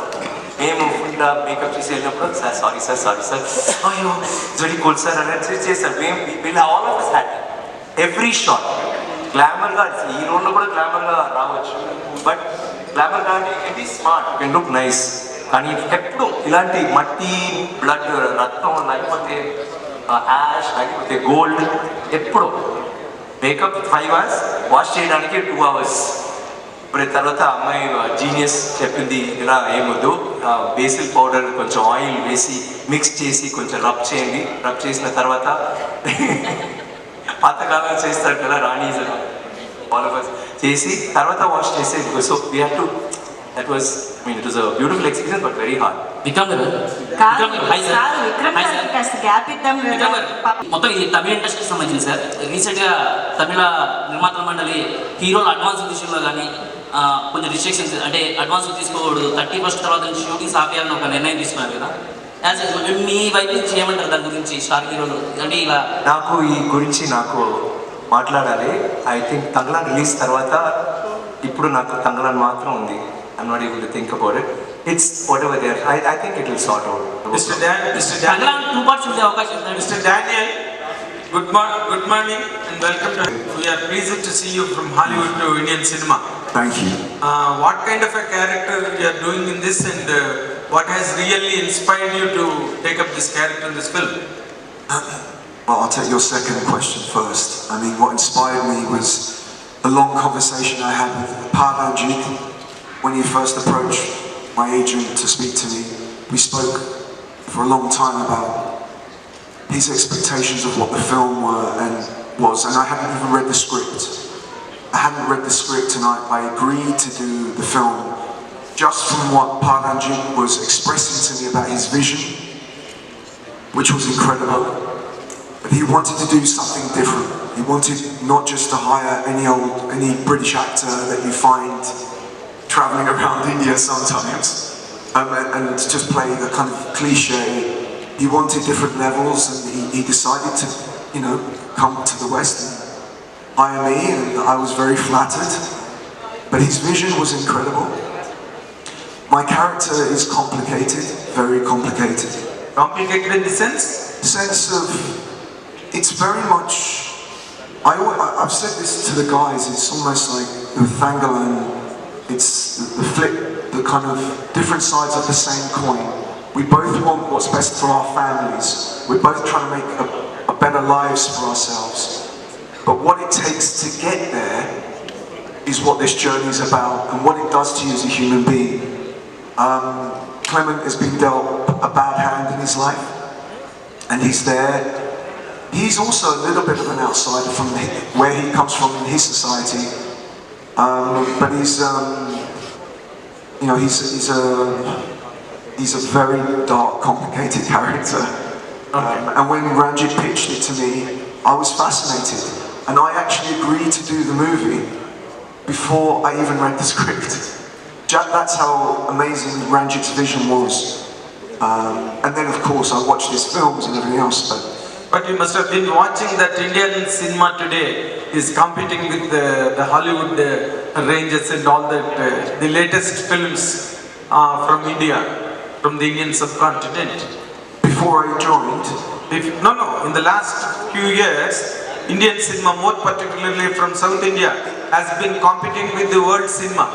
మేము ఫుల్ మేకప్ చేసి వెళ్ళినప్పుడు సార్ సారీ సార్ అయ్యో జడి కోల్ సార్ అనేది చేస్తారు. మేము వీళ్ళు all of us happy every shot గ్లామర్గా. ఈ రోడ్లో కూడా గ్లామర్గా రావచ్చు, బట్ గ్లామర్ కానీ ఏంటి స్మార్ట్ కెన్ లుక్ నైస్. కానీ ఎప్పుడు ఇలాంటి మట్టి బ్లడ్ రక్తం లేకపోతే యాష్ లేకపోతే గోల్డ్ ఎప్పుడు మేకప్ 5 hours, వాష్ చేయడానికి 2 hours. ఇప్పుడు తర్వాత అమ్మాయి జీనియస్ చెప్పింది ఇలా ఏమొద్దు, బేసిల్ పౌడర్ కొంచెం ఆయిల్ వేసి మిక్స్ చేసి కొంచెం రబ్ చేయండి. రబ్ చేసిన తర్వాత పాతకాలం చేస్తారు కదా రాణీస్ ఆల్ ఆఫ్ us చేసి తర్వాత వాష్ చేసి. So we have to that was it was a beautiful experience but very hard. Vikram గారు సార్ విక్రమ్ గారికి కాస్త గ్యాప్ ఇద్దాం కదా. మొత్తం ఇది తమిళ ఇండస్ట్రీకి సంబంధించింది సార్. రీసెంట్గా తమిళ నిర్మాతల మండలి హీరోలు అడ్వాన్స్ విషయంలో కానీ కొంచెం రిస్ట్రిక్షన్స్ అంటే అడ్వాన్స్ తీసుకోకూడదు, 31st తర్వాత నుంచి షూటింగ్స్ ఆపేయాలని ఒక నిర్ణయం తీసుకున్నారు కదా. మీ వైపు నుంచి ఏమంటారు దాని గురించి? స్టార్ హీరోలు అంటే ఇలా నాకు ఈ గురించి నాకు మాట్లాడాలి. ఐ థింక్ తంగలాన్ రిలీజ్ తర్వాత ఇప్పుడు నాకు తంగలాన్ మాత్రం ఉంది. I'm not able to think about it. It's whatever there. I think it will sort out. Thangalaan 2 parts ఉండే అవకాశం ఉంది. Mr. Daniel, good morning and welcome to. We are pleased to see you from Hollywood to Indian cinema. Thank you. What kind of a character you are doing in this, and what has really inspired you to take up this character in this film? Well, I'll take your second question first. I mean, what inspired me was a long conversation I had with Paranjit when he first approached my agent to speak to me. We spoke for a long time about his expectations of what the film was, and I hadn't even read the script. I hadn't read the script, and I agreed to do the film just from what Paranjit was expressing to me about his vision, which was incredible. But he wanted to do something different. He wanted not just to hire any British actor that you find traveling around India sometimes and just play the kind of cliche. He wanted different levels, and he decided to, come to the West and hire me, and I was very flattered. But his vision was incredible. My character is complicated, very complicated. Complicated in the sense? Sense of, it's very much, I've said this to the guys, it's almost like with Thangalan, it's the flip, the kind of different sides of the same coin. We both want what's best for our families. We're both trying to make a better lives for ourselves. But what it takes to get there is what this journey is about, and what it does to you as a human being. Clement has been dealt a bad hand in his life, and he's there. He's also a little bit of an outsider from where he comes from in his society, but he's a very dark, complicated character. And when Ranjit pitched it to me, I was fascinated, and I actually agreed to do the movie before I even read the script. That's how amazing Ranjit's vision was. And then, of course, I watched his films and everything else. But you must have been watching that Indian cinema today is competing with the Hollywood ranges and all that, the latest films from India, from the Indian subcontinent. Before I joined? In the last few years, Indian cinema, more particularly from South India, has been competing with the world cinema.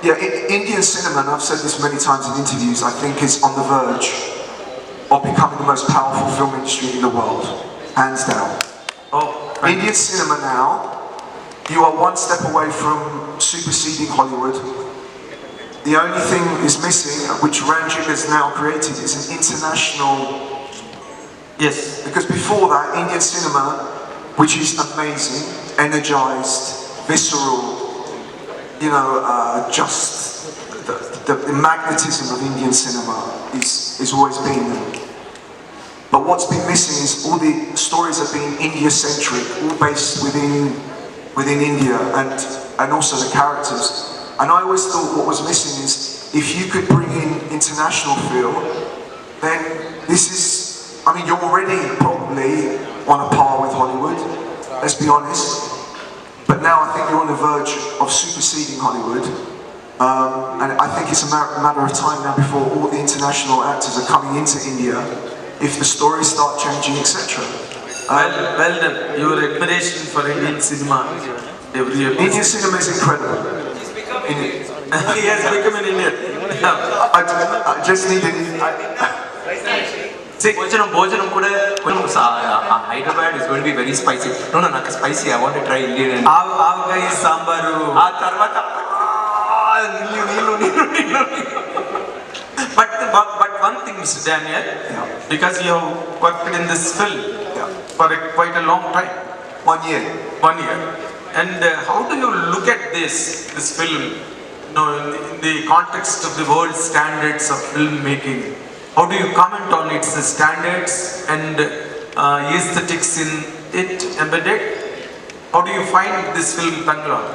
Yeah, Indian cinema, and I've said this many times in interviews, I think is on the verge of becoming the most powerful film industry in the world, hands down. Indian cinema now, you are one step away from superseding Hollywood. The only thing is missing, which Ranjit has now created, is an international. Yes. Because before that, Indian cinema, which is amazing, energized, visceral, just the magnetism of Indian cinema is always been there. But what's been missing is all the stories have been India-centric, all based within India, and also the characters. And I always thought what was missing is if you could bring in international feel, then you're already probably on a par with Hollywood, let's be honest. But now I think you're on the verge of superseding Hollywood. And I think it's a matter of time now before all the international actors are coming into India if the stories start changing, etc. Well done. Your admiration for Indian cinema. Indian cinema is incredible. He has become an Indian. I just need it. భోజనం కూడా Hyderabad is going to be very spicy. No నాకు spicy, I want to try Indian. Avakaya sambar ఆ తర్వాత నీళ్ళు. But one thing, Mr. Daniel, because you have worked in this film for quite a long time. 1 year. 1 year. And how do you look at this film, in the context of the world standards of filmmaking? How do you comment on its standards and aesthetics in it embedded? How do you find this film, Bangalore?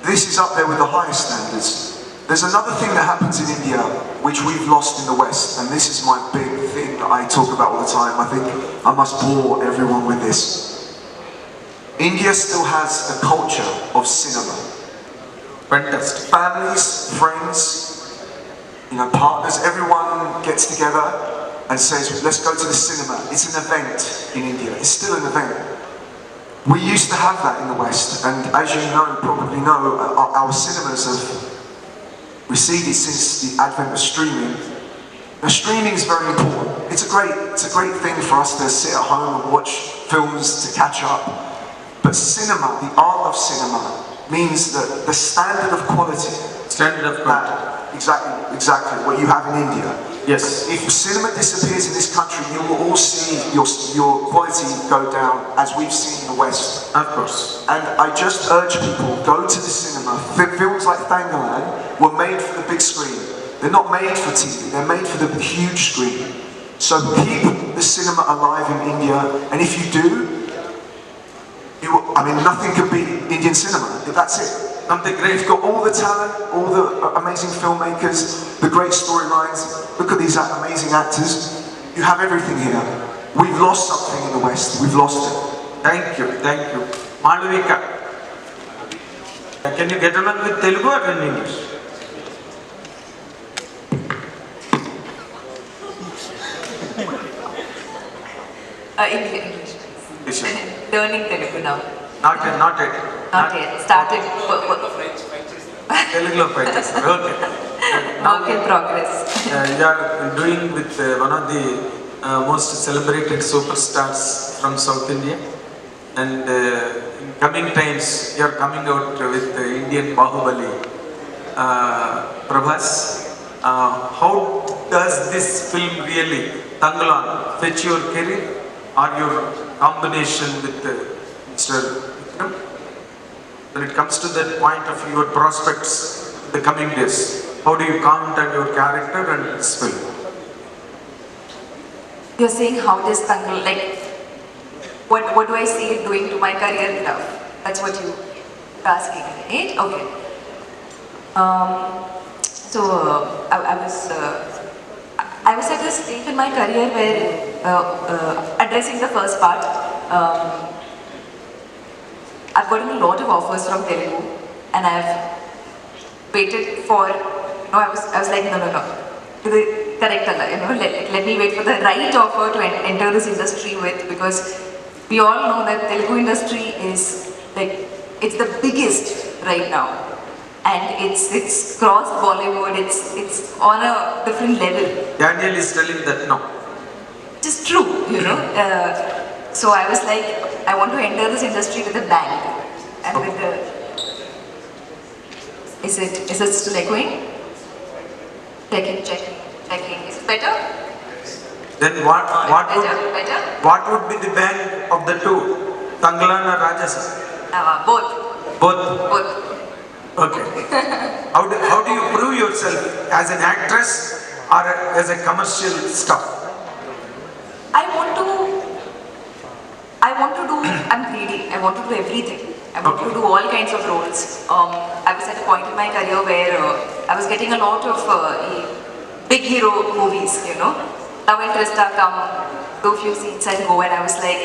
This is up there with the highest standards. There's another thing that happens in India which we've lost in the West, and this is my big thing that I talk about all the time. I think I must bore everyone with this. India still has a culture of cinema. Fantastic. Families, friends, partners, everyone gets together and says, let's go to the cinema. It's an event in India. It's still an event. We used to have that in the West, and as you probably know, our cinemas have receded since the advent of streaming. Now, streaming is very important. It's a great thing for us to sit at home and watch films to catch up. But cinema, the art of cinema, means that the standard of quality. Exactly what you have in India. Yes. If cinema disappears in this country, you will all see your quality go down, as we've seen in the West. Of course. And I just urge people, go to the cinema. Films like Thangalan were made for the big screen. They're not made for TV, they're made for the huge screen. So keep the cinema alive in India, and if you do, nothing can beat Indian cinema. That's it. Something great. You've got all the talent, all the amazing filmmakers, the great storylines. Look at these amazing actors. You have everything here. We've lost something in the West. We've lost it. Thank you. Malavika, can you get along with Telugu or in English? English. Learning Telugu now. Not yet. Not yet. Started. Telugulo fight chestar. Okay. Work in progress. You are doing with one of the most celebrated superstars from South India, and in coming times you are coming out with Indian Bahubali, Prabhas. How does this film really, Thangalan, fetch your career or your combination with Mr. Vikram? When it comes to that point of your prospects in the coming days, how do you comment on your character and this film? You're saying how does Thangal, what do I see it doing to my career now? That's what you're asking, right? Okay. So I was at a stage in my career where addressing the first part, I've gotten a lot of offers from Telugu, and I've waited for. I was like, no. Correct, let me wait for the right offer to enter this industry with, because we all know that Telugu industry is it's the biggest right now, and it's crossed Bollywood. It's on a different level. Daniel is telling that now. Which is true, So I was like, I want to enter this industry with a bang, and with the. Is it still echoing? Checking. Is it better? Then what would be the band of the two, Thangalan or Rajasa? Both. Okay. How do you prove yourself as an actress or as a commercial star? I'm greedy. I want to do everything. I want to do all kinds of roles. I was at a point in my career where I was getting a lot of big hero movies, Love interest come, do a few scenes and go, and I was like,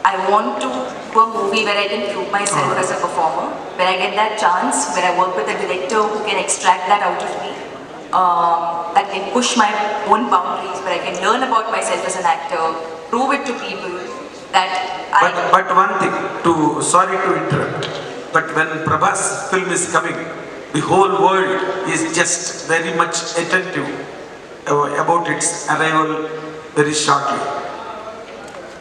I want to do a movie where I can prove myself as a performer, where I get that chance, where I work with a director who can extract that out of me, that can push my own boundaries, where I can learn about myself as an actor, prove it to people that But one thing, sorry to interrupt, but when Prabhas film is coming, the whole world is just very much attentive about its arrival very shortly.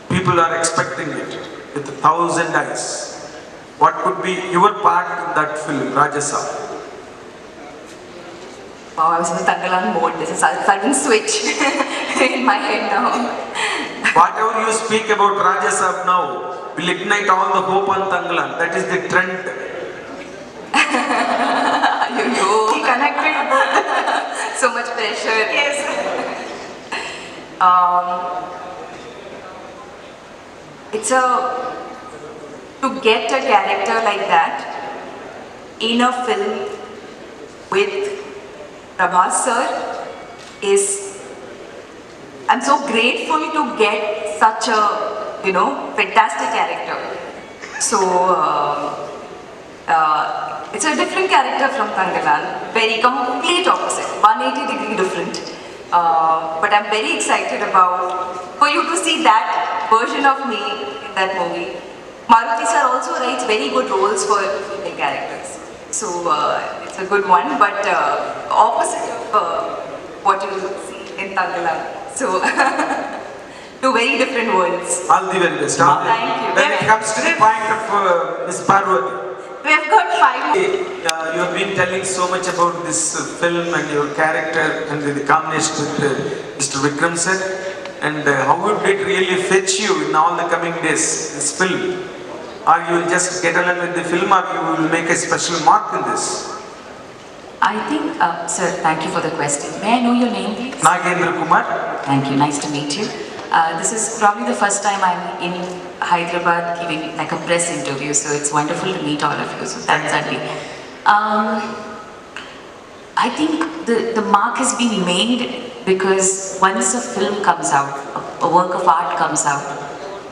People are expecting it with 1,000 eyes. What could be your part in that film, Rajasa? wow, I was in the Tangalan mode. This is a sudden switch in my head now. Whatever you speak about Rajasa now will ignite all the hope on Tangalan. That is the trend. You know. He connected both. So much pressure. Yes. To get a character like that in a film with Prabhas sir is, I'm so grateful to get such a, fantastic character. So, it's a different character from Tangalan, very complete opposite, 180-degree different. But I'm very excited for you to see that version of me in that movie. Maruti sir also writes very good roles for female characters. So it's a good one, but opposite of what you see in Tangalan. So, two very different worlds. All the very best. Thank you. When it comes to the point of Miss Parvati, We have got 5 more. you have been telling so much about this film and your character and the combination with Mr. Vikram sir. And how would it really fetch you in all the coming days, this film? Or you will just get along with the film, or you will make a special mark in this? I think, sir, thank you for the question. May I know your name, please? Nagendra Kumar. Thank you. Nice to meet you. This is probably the first time I'm in Hyderabad giving like a press interview, so it's wonderful to meet all of you. So thanks, Andy. I think the mark has been made because once a film comes out, a work of art comes out,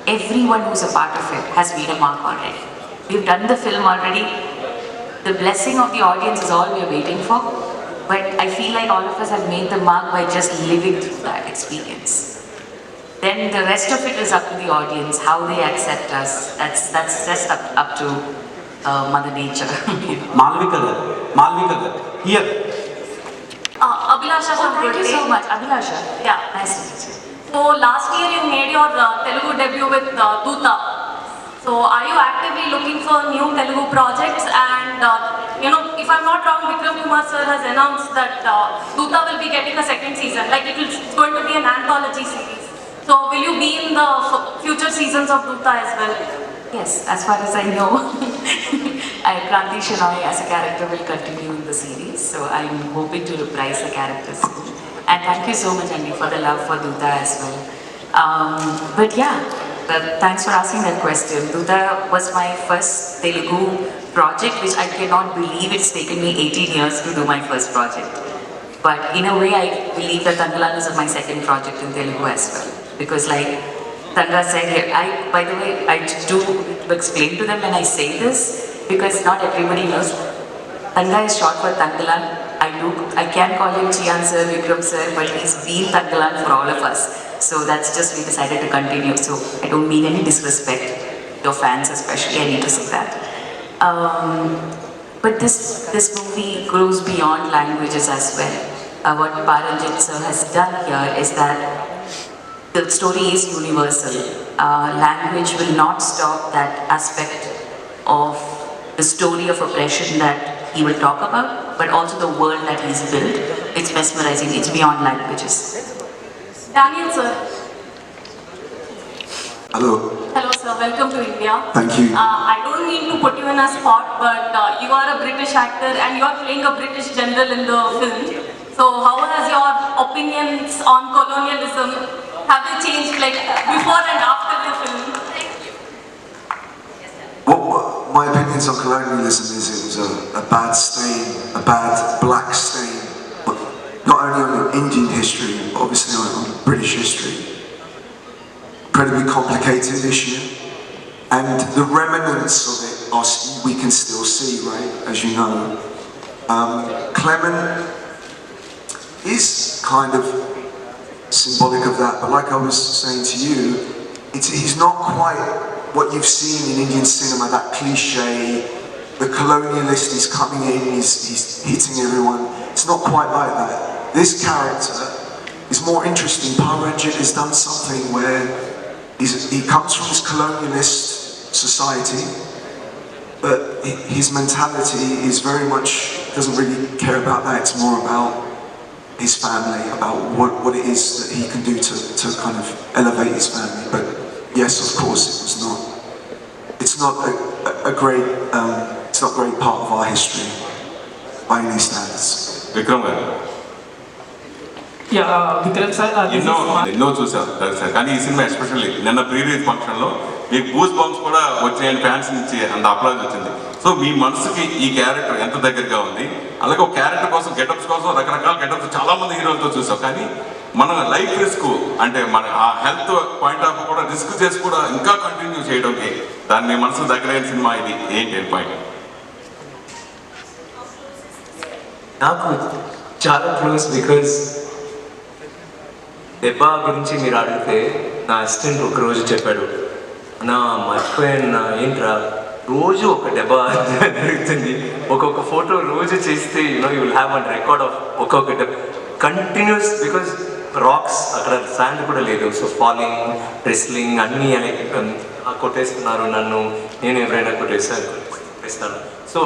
everyone who's a part of it has made a mark already. We've done the film already. The blessing of the audience is all we're waiting for. But I feel like all of us have made the mark by just living through that experience. Then the rest of it is up to the audience, how they accept us. That's just up to Mother Nature. Malvika garu. Here. Abhilasha, thank you so much. Abhilasha. Yeah, nice to meet you. So last year you made your Telugu debut with Duta. So are you actively looking for new Telugu projects? And if I'm not wrong, Vikram Kumar sir has announced that Duta will be getting a second season. Like it's going to be an anthology series. So will you be in the future seasons of Duta as well? Yes, as far as I know, Kranti Shenoy as a character will continue in the series. So I'm hoping to reprise the character soon. And thank you so much, Andy, for the love for Duta as well. But yeah, thanks for asking that question. Duta was my first Telugu project, which I cannot believe it's taken me 18 years to do my first project. But in a way, I believe that Tangalan is my second project in Telugu as well. Because like Tanga said here, by the way, I do explain to them when I say this, because not everybody knows. Tanga is short for Tangalan. I can call him Chiyan sir, Vikram sir, but he's been Tangalan for all of us. So that's just we decided to continue. So I don't mean any disrespect. Your fans especially, I need to say that. But this movie goes beyond languages as well. What Paranjit sir has done here is that the story is universal. Language will not stop that aspect of the story of oppression that he will talk about, but also the world that he's built. It's mesmerizing, it's beyond languages. Daniel sir. Hello. Hello sir, welcome to India. Thank you. I don't mean to put you in a spot, but you are a British actor and you are playing a British general in the film. So how has your opinions on colonialism, have they changed like before and after the film? My opinions on colonialism is it was a bad stain, a bad black stain, but not only on Indian history, but obviously on British history. Incredibly complicated issue. and the remnants of it we can still see, right? As you know, Clement is kind of symbolic of that. But like I was saying to you, he's not quite what you've seen in Indian cinema, that cliche. The colonialist is coming in, he's hitting everyone. It's not quite like that. This character is more interesting. Paranjit has done something where he comes from this colonialist society, but his mentality is very much, doesn't really care about that. It's more about his family, about what it is that he can do to kind of elevate his family. But yes, of course, it's not a great part of our history by any standards. Vikram garu. Vikram sir, ఎన్నో చూసాం sir, కానీ ఈ cinema especially నిన్న pre release ఫంక్షన్లో మీకు goose bumps కూడా వచ్చాయని fans నుంచి అంత అప్లాజ్ వచ్చింది. సో మీ మనసుకి ఈ క్యారెక్టర్ ఎంత దగ్గరగా ఉంది? అలాగే ఒక క్యారెక్టర్ కోసం గెటప్స్ కోసం రకరకాల గెటప్స్ చాలా మంది హీరోలతో చూసాం, కానీ మన లైఫ్ రిస్క్ అంటే మన ఆ హెల్త్ పాయింట్ ఆఫ్ కూడా రిస్క్ చేసి కూడా ఇంకా కంటిన్యూ చేయడానికి దాన్ని మీ మనసు దగ్గరైన సినిమా ఇది ఏంటి పాయింట్? నాకు చాలా క్లోజ్, బికాజ్ దెబ్బ గురించి మీరు అడిగితే నా అసిస్టెంట్ ఒకరోజు చెప్పాడు, నా మర్చిపోయాను నా ఏంట్రా రోజు ఒక దెబ్బ జరుగుతుంది, ఒక్కొక్క ఫోటో రోజు చేస్తే you will have an record of ఒక్కొక్క దెబ్బ కంటిన్యూస్. బికాజ్ రాక్స్ అక్కడ శాండ్ కూడా లేదు, సో ఫాలింగ్, రెస్లింగ్ అన్నీ అని కొట్టేస్తున్నారు నన్ను, నేను ఎవరైనా కొట్టేస్తాను. So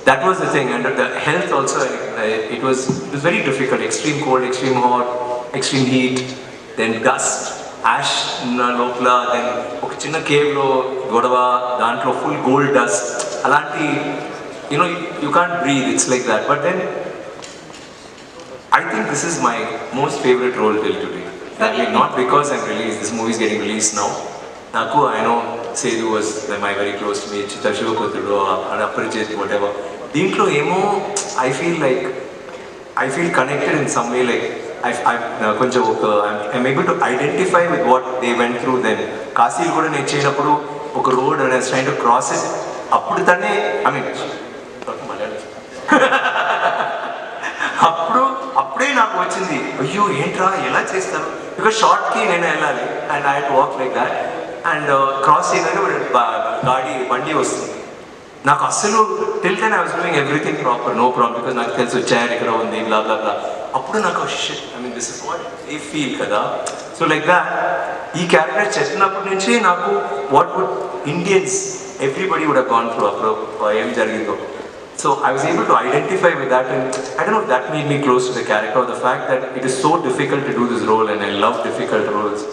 that was the thing, and the health also, it was very difficult. Extreme cold, extreme hot, extreme heat, then dust, ash lopla, then oka chinna cave lo godava dantlo full gold dust, alanti you can't breathe, it's like that. But then I think this is my most favorite role till today. I mean, not because I'm released, this movie is getting released now. Naku, I know Sedu was my very close to me, Chitra Shivapatrudu and Aparijit, whatever. దీంట్లో ఏమో I feel connected in some way, like కొంచెం I'm able to identify with what they went through. Then కాశీలు కూడా నేను చేయనప్పుడు ఒక road and train to cross it, అప్పుడు తనే ఐ మీన్ అప్పుడే నాకు వచ్చింది, అయ్యో ఏంట్రా ఎలా చేస్తాను, బికాజ్ షార్ట్కి నేను వెళ్ళాలి and I to walk like that, and cross చేయగానే బండి వస్తుంది. నాకు అసలు till then I was doing everything proper, no problem, because నాకు తెలుసు చైర్ ఇక్కడ ఉంది బ్లా బ్లా బ్లా. అప్పుడు నాకు shit, I mean this is what they feel కదా. సో లైక్ దాట్ ఈ క్యారెక్టర్ చెప్పినప్పటి నుంచి నాకు what would Indians everybody would have gone through అప్పుడు ఏం జరిగిందో. So I was able to identify with that, and I don't know that made me close to the character, the fact that it is so difficult to do this role and I love difficult roles.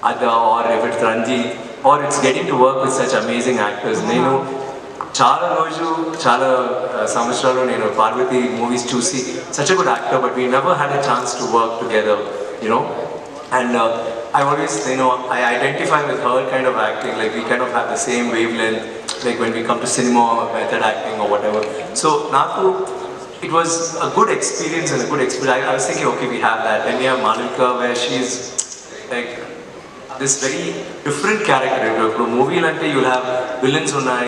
Or if it's Ranjith or it's getting to work with such amazing actors. నేను చాలా సంవత్సరాలు నేను Parvathy movies చూసి such a good actor, but we never had a chance to work together, and I always, I identify with her kind of acting, like we kind of have the same wavelength, like when we come to cinema or method acting or whatever. So Naku, it was a good experience and a good experience. I was thinking, okay, we have that. Then we have Malika, where she's like this very different character. In a movie like that, you'll have villains unnai,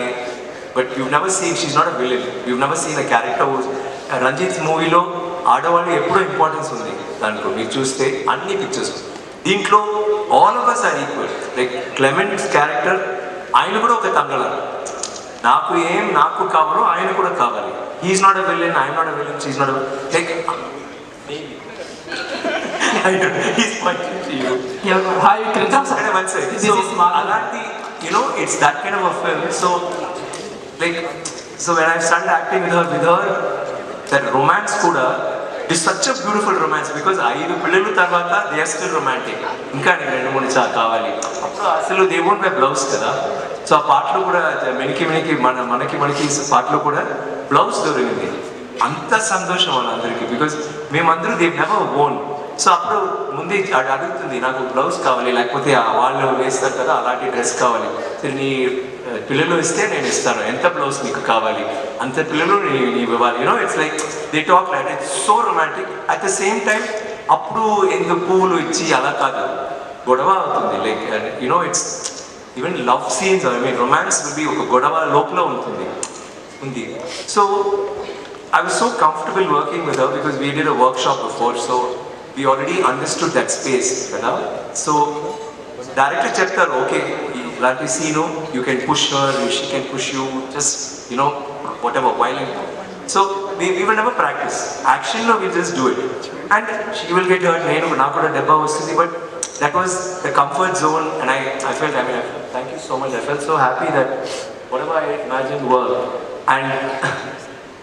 but you've never seen, she's not a villain. You've never seen a character who's, Ranjit's movie lo, ఆడవాళ్ళు ఎప్పుడూ importance ఉంది దాంట్లో. మీరు చూస్తే అన్ని pictures దీంట్లో all of us are equal. Like Clements character, ఆయన కూడా ఒక తంగళం, నాకు కావాలో ఆయన కూడా కావాలి. He's not a villain, I'm not a villain, she's not like అలాంటి it's that kind of a film. So when I started acting with her that romance kuda is such a beautiful romance, because 5 పిల్లలు తర్వాత they are still romantic. ఇంకా నేను 2-3 సార్లు కావాలి, అప్పుడు అసలు they won't wear blouse కదా. సో ఆ పాటలు కూడా మనకి పాటలు కూడా బ్లౌజ్ దొరికింది. అంత సంతోషం వాళ్ళందరికీ, బికాజ్ మేమందరూ దే నెవర్ ఓన్. సో అప్పుడు ముందే అడుగుతుంది, నాకు బ్లౌజ్ కావాలి, లేకపోతే వాళ్ళు వేస్తారు కదా అలాంటి డ్రెస్ కావాలి, నీ పిల్లలు ఇస్తే నేను ఇస్తాను, ఎంత బ్లౌజ్ నీకు కావాలి అంత పిల్లలు నీవు ఇవ్వాలి. It's like they talk like it's so romantic. At the same time అప్పుడు ఎందుకు పువ్వులు ఇచ్చి అలా కాదు, గొడవ అవుతుంది. Like it's even love scenes I mean romance will be ఒక గొడవ లోపల ఉంది. So I was so comfortable working with her because we did a workshop before, so we already understood that space, కదా. So director చెప్తారు, okay, ఇలాంటి scene you can push her, she can push you, just you know whatever violent. So we will never practice. Action lo we just do it, and she will get hurt. నేను నాకు కూడా దెబ్బ వస్తుంది, but that was the comfort zone, and I felt, I mean, thank you so much. I felt so happy that whatever I imagined worked.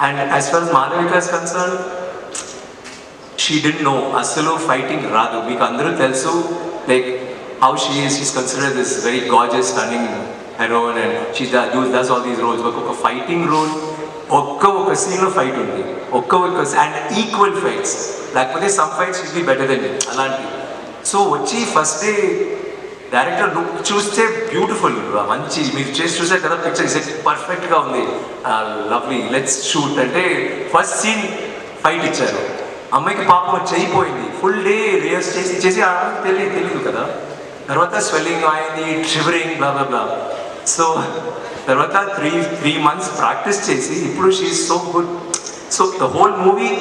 And as far as Malavika is concerned, she didn't know asalu fighting radu. Meeku andaru telusu like how she is. She's considered this very gorgeous, stunning heroine, and she does all these roles. But oka fighting role, oka scene lo fight undi, oka and equal fights. Like some fights she'll be better than me alanti. So vachi first day director look చూస్తే beautiful, మంచి మీరు చేసి చూసే కదా picture is పర్ఫెక్ట్గా ఉంది, lovely, let's shoot అంటే first scene fight ఇచ్చారు. అమ్మాయికి పాపం చేయిపోయింది, ఫుల్ డే రియర్స్ చేసి తెలియదు కదా. తర్వాత స్వెల్లింగ్ అయింది, షివరింగ్, బ్లా బ్లా బ్లా. సో తర్వాత త్రీ months ప్రాక్టీస్ చేసి ఇప్పుడు she is so good. So the whole movie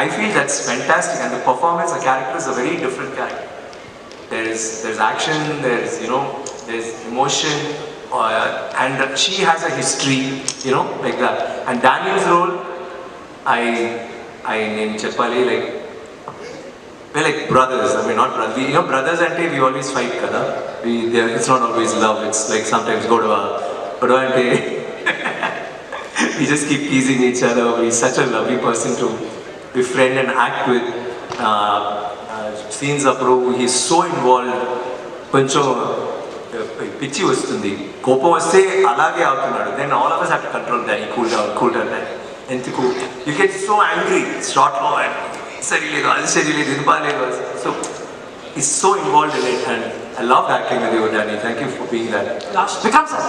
I feel that's fantastic, and the performance, the character is a very different character. There's action, there's emotion, and she has a history, like that. And Daniel's role, I name Chepali, like we're like brothers. I mean, not brothers. Brothers ante we always fight, kada. It's not always love. It's like sometimes godava ante we just keep teasing each other. He's such a lovely person to befriend and act with. Scenes అప్పుడు he so involved. కొంచెం పిచ్చి వస్తుంది, కోపం వస్తే అలాగే అవుతున్నాడు. Then all of us have to control that. Cool down ఎందుకు you get so angry షార్ట్లో, సరి లేదు, అది సరి లేదు, ఇది బాగాలేదు. So is so involved in it, and I love acting with you, Danny. Thank you for being that. Vikram sir